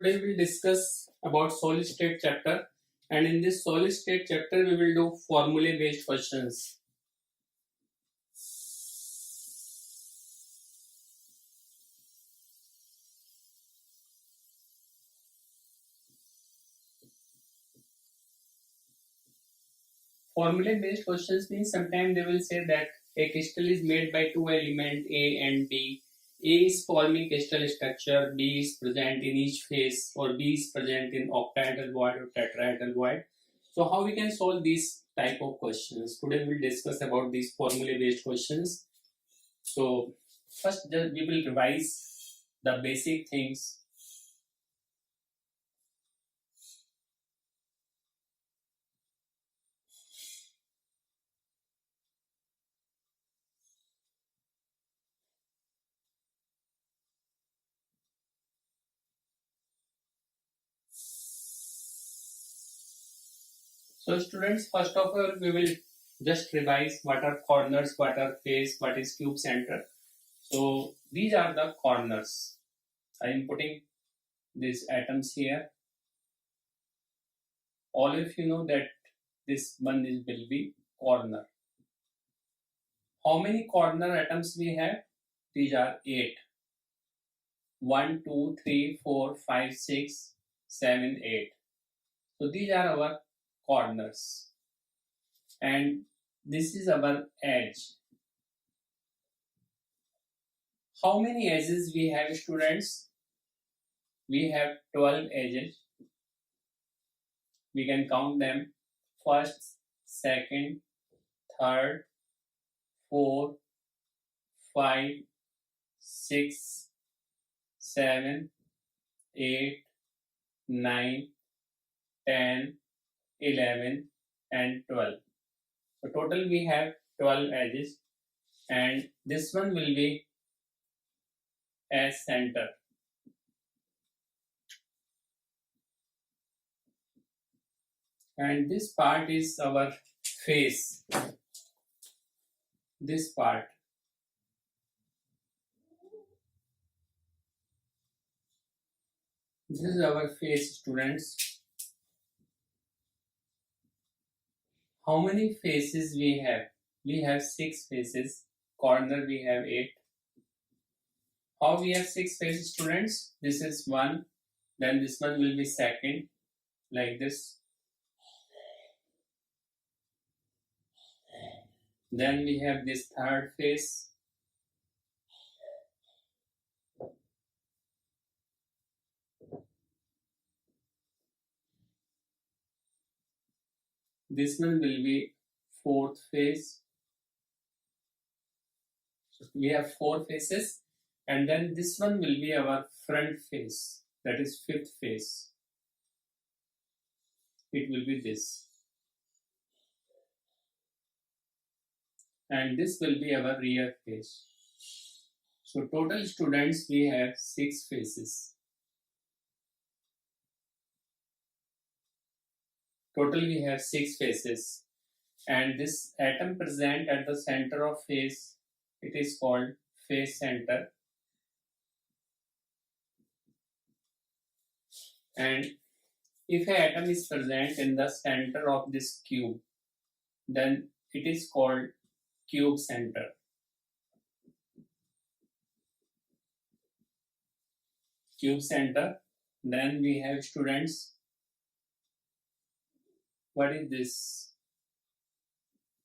Today we will discuss about solid state chapter, and in this solid state chapter we will do formula based questions. Formula based questions means sometimes they will say that a crystal is made by two elements A and B. A is forming crystal structure, B is present in each phase, or B is present in octahedral void or tetrahedral void. So how we can solve these type of questions? Today we will discuss about these formula based questions. So first we will revise the basic things. So students, first of all we will just revise what are corners, what are face, what is cube center. So these are the corners. I am putting these atoms here. All of you know that this one will be corner. How many corner atoms we have? These are 8. 1, 2, 3, 4, 5, 6, 7, 8. So these are our corners. And this is our edge. How many edges we have, students? We have 12 edges. We can count them: first, second, third, 4, 5, 6, 7, 8, 9, 10, 11 and 12. So total we have 12 edges, and this one will be as center. And this part is our face. This part. This is our face, students. How many faces we have? We have 6 faces. Corner we have 8. How we have 6 faces, students? This is 1. Then this one will be second, like this. Then we have this third face. This one will be fourth face. So we have 4 faces, and then this one will be our front face, that is fifth face. It will be this. And this will be our rear face. So total, students, we have 6 faces. Total we have 6 faces, and this atom present at the center of face, it is called face center. And if an atom is present in the center of this cube, then it is called cube center. Cube center. Then we have, students, what is this?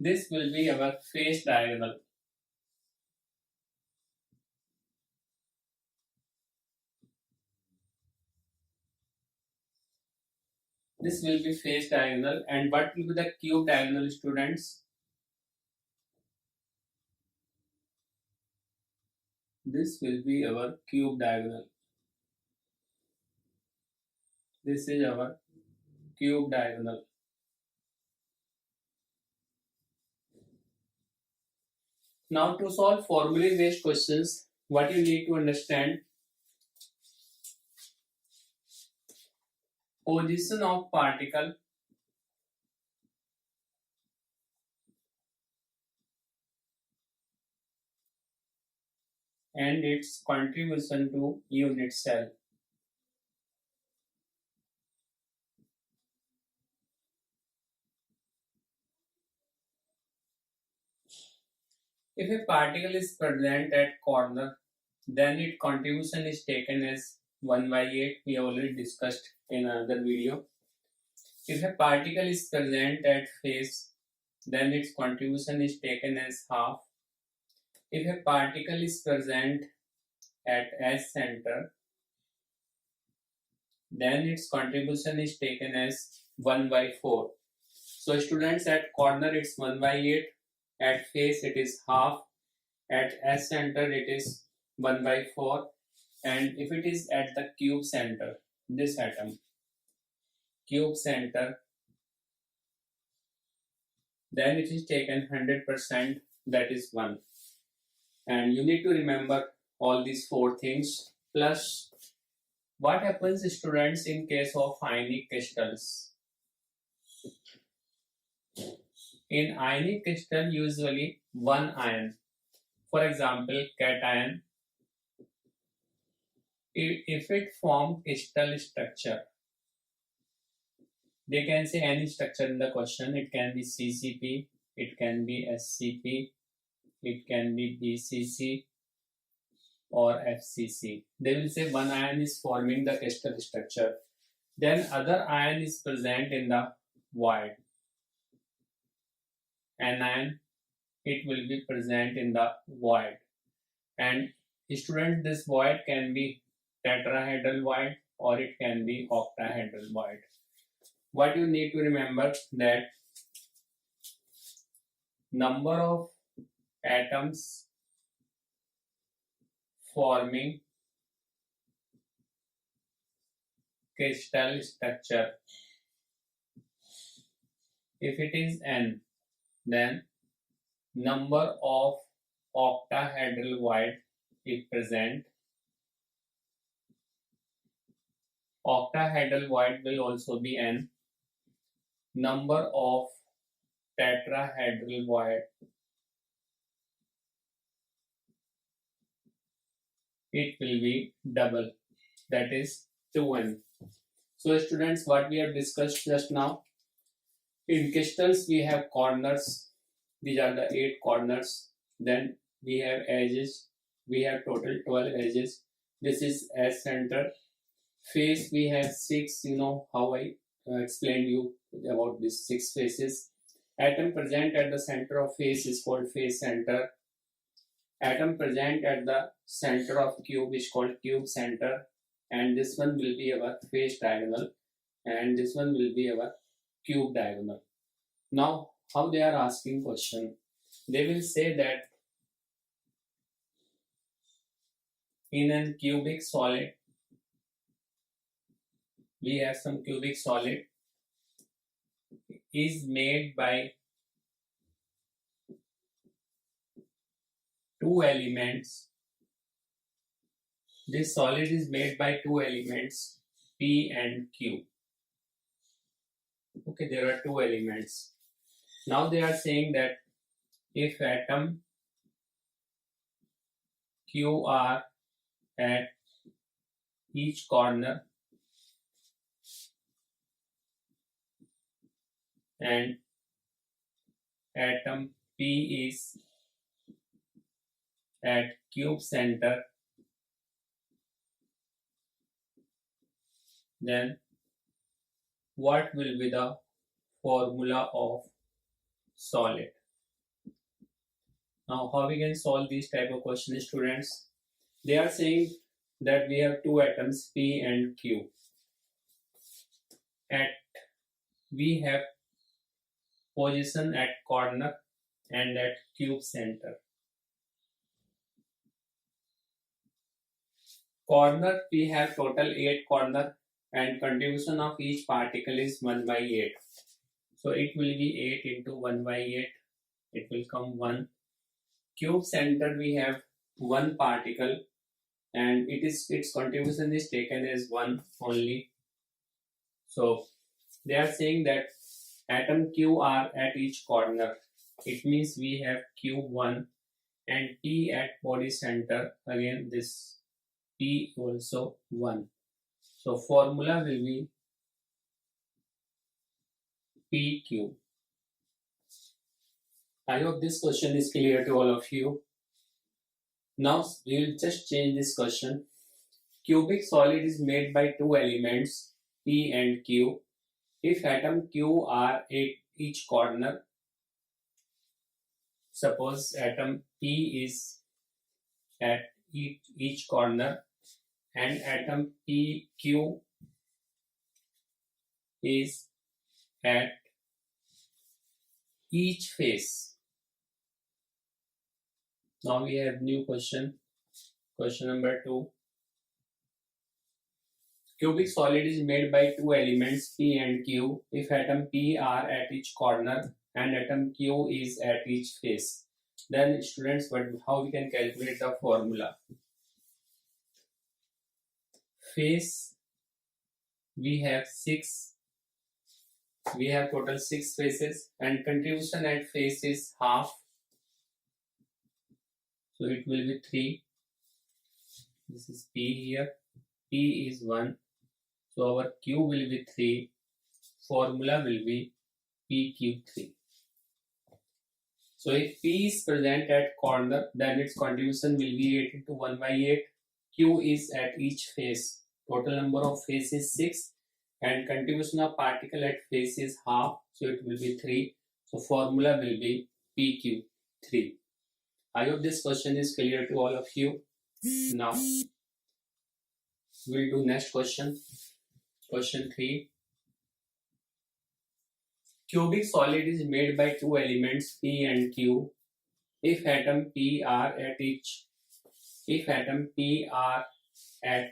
This will be our face diagonal. This will be face diagonal. And what will be the cube diagonal, students? This will be our cube diagonal. This is our cube diagonal. Now to solve formula based questions, what you need to understand: position of particle, and its contribution to unit cell. If a particle is present at corner, then its contribution is taken as 1 by 8. We have already discussed in another video. If a particle is present at face, then its contribution is taken as half. If a particle is present at S center, then its contribution is taken as 1 by 4. So students, at corner it's 1 by 8, at face it is half, at S center it is 1 by 4, and if it is at the cube center, this atom, cube center, then it is taken 100%, that is 1. And you need to remember all these 4 things. Plus, what happens, students, in case of ionic crystals? In ionic crystal, usually one ion, for example cation, if it form crystal structure, they can say any structure in the question. It can be CCP, it can be SCP, it can be BCC or FCC. They will say one ion is forming the crystal structure, then other ion is present in the void. Anion, it will be present in the void. And students, this void can be tetrahedral void or it can be octahedral void. What you need to remember, that number of atoms forming crystal structure, if it is n, then number of octahedral void is present. Octahedral void will also be n. Number of tetrahedral void, it will be double, that is 2n. So students, what we have discussed just now, in crystals we have corners, these are the 8 corners, then we have edges, we have total 12 edges, this is S center. Face we have 6, you know how I explained you about these 6 faces. Atom present at the center of face is called face center. Atom present at the center of cube is called cube center, and this one will be our face diagonal, and this one will be our cube diagonal. Now, how they are asking question? They will say that in a cubic solid, we have some cubic solid is made by 2 elements. This solid is made by 2 elements, P and Q. Okay, there are 2 elements. Now they are saying that if atom Q are at each corner and atom P is at cube center, then what will be the formula of solid? Now, how we can solve these type of questions, students? They are saying that we have 2 atoms P and Q. We have position at corner and at cube center. Corner, we have total 8 corner and contribution of each particle is 1 by 8. So it will be 8 into 1 by 8. It will come 1. Cube center, we have 1 particle and its contribution is taken as 1 only. So they are saying that atom Q are at each corner. It means we have Q1 and P at body center. Again, this P also 1. So formula will be PQ. I hope this question is clear to all of you. Now we will just change this question. Cubic solid is made by two elements P and Q. If atom Q are at each corner, suppose atom P is at each corner and atom PQ is at each face. Now we have new question. Question number 2. Cubic solid is made by two elements P and Q if atom P are at each corner and atom Q is at each face. Then students, how we can calculate the formula? Face, we have total 6 faces and contribution at face is half. So it will be 3. This is P here. P is 1. So our Q will be 3. Formula will be PQ3. So if P is present at corner, then its contribution will be 8 into 1 by 8. Q is at each face. Total number of face is 6 and contribution of particle at face is half. So it will be 3. So formula will be PQ3. I hope this question is clear to all of you. Now we'll do next question. Question 3. Cubic solid is made by two elements P and Q. If atom P are at if atom P are at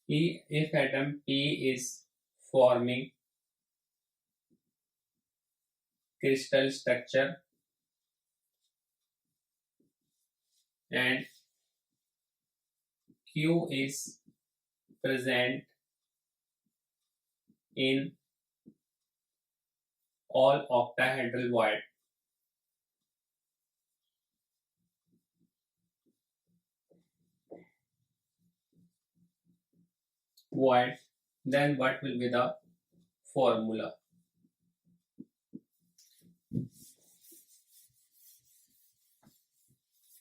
if atom P is forming crystal structure and Q is present in all octahedral void, then what will be the formula?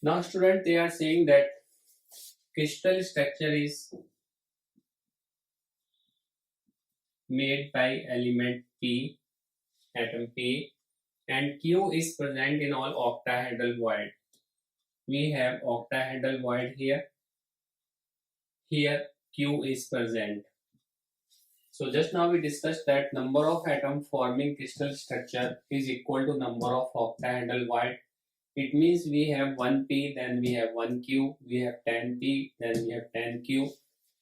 Now student, they are saying that crystal structure is made by element P, atom P, and Q is present in all octahedral void. We have octahedral void here. Here Q is present. So just now we discussed that number of atoms forming crystal structure is equal to number of octahedral void. It means we have 1P, then we have 1Q, we have 10P, then we have 10Q.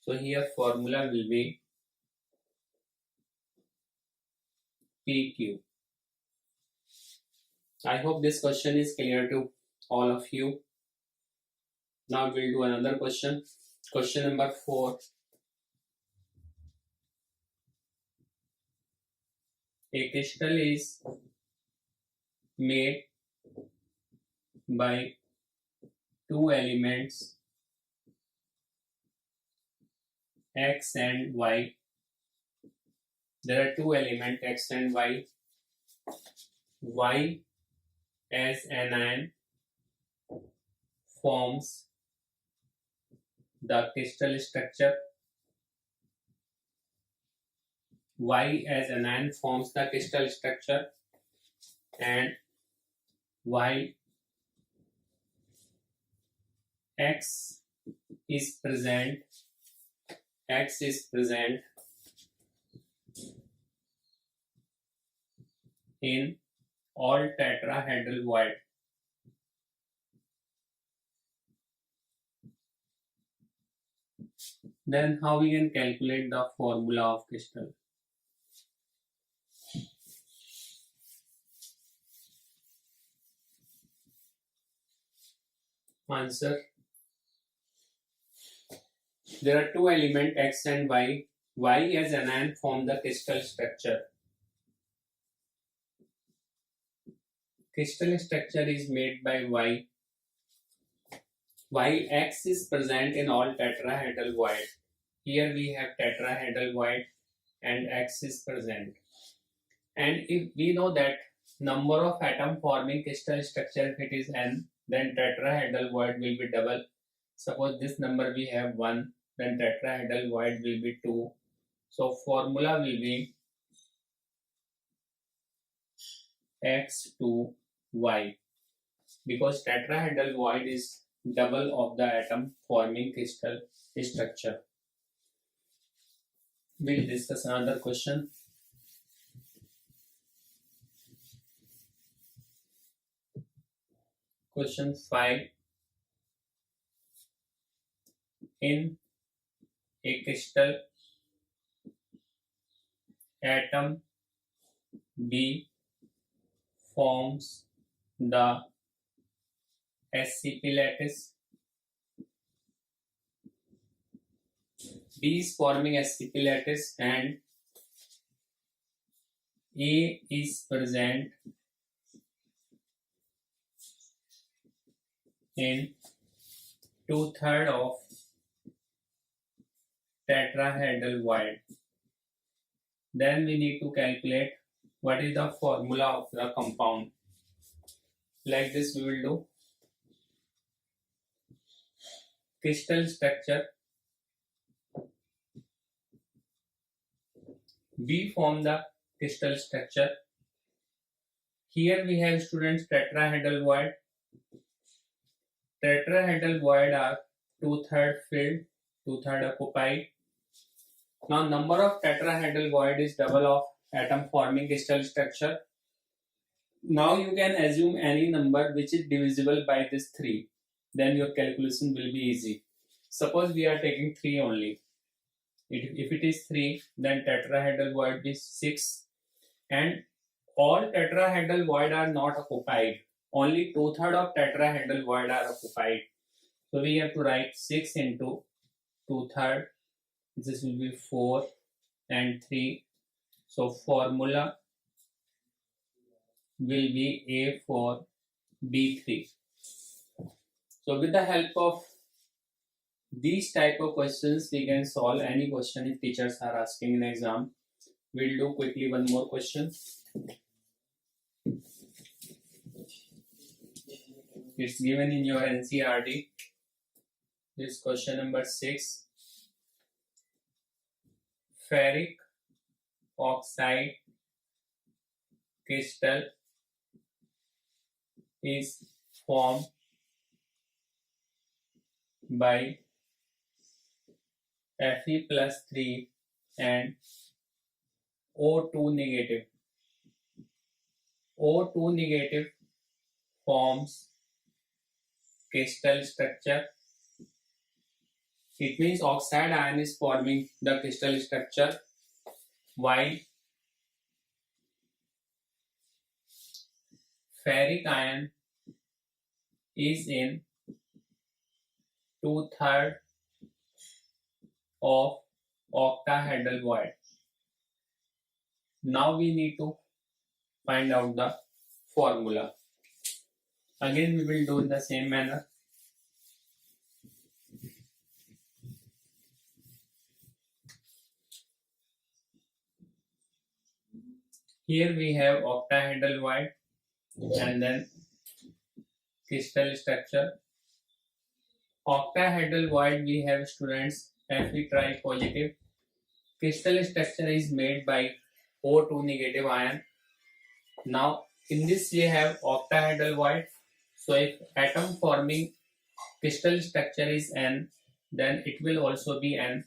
So here formula will be PQ. I hope this question is clear to all of you. Now we'll do another question. Question number 4. A crystal is made by two elements X and Y. There are two elements X and Y. Y as anion forms the crystal structure. Y as anion forms the crystal structure and Y X is present in all tetrahedral void. Then how we can calculate the formula of crystal? Answer. There are two elements X and Y. Y as anion form the crystal structure. Crystal structure is made by Y. While X is present in all tetrahedral void. here we have tetrahedral void and X is present. And if we know that number of atom forming crystal structure, if it is n, then tetrahedral void will be double. Suppose this number we have 1, then tetrahedral void will be 2. So formula will be X2Y, because tetrahedral void is double of the atom forming crystal structure. We'll discuss another question. Question 5. In a crystal, atom B forms the SCP lattice. B is forming SCP lattice and A is present in 2/3 of tetrahedral void. Then we need to calculate what is the formula of the compound. Like this we will do. Crystal structure. We form the crystal structure. Here we have students tetrahedral void. Tetrahedral void are 2/3 filled, 2/3 occupied. Now number of tetrahedral void is double of atom forming crystal structure. Now you can assume any number which is divisible by this 3. Then your calculation will be easy. Suppose we are taking 3 only. If it is 3, then tetrahedral void is 6. And all tetrahedral void are not occupied. Only 2/3 of tetrahedral void are occupied. So we have to write 6 into 2/3. This will be 4 and 3. So formula will be A for B3. So with the help of these type of questions, we can solve any question if teachers are asking in exam. We'll do quickly one more question. It's given in your NCERT. This question number 6. Ferric oxide crystal is formed by Fe+3 and O2 negative. O2 negative forms crystal structure. It means oxide ion is forming the crystal structure, while ferric ion is in 2/3 of octahedral void. Now we need to find out the formula. Again we will do in the same manner. Here we have octahedral void and then crystal structure. Octahedral void we have students Fe tri positive. Crystal structure is made by O2 negative ion. Now in this we have octahedral void. So if atom forming crystal structure is N, then it will also be N.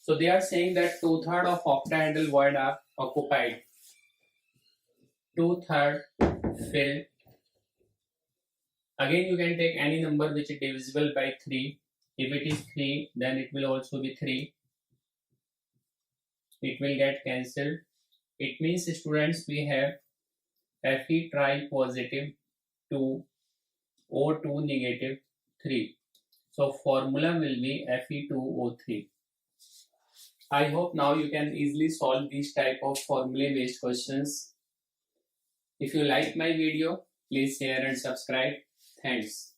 So they are saying that 2/3 of octahedral void are occupied. 2/3 filled. Again you can take any number which is divisible by 3. If it is 3, then it will also be 3. It will get cancelled. It means students we have Fe tri positive 2, O2 negative 3. So formula will be Fe2O3. I hope now you can easily solve these type of formula based questions. If you like my video, please share and subscribe. Thanks.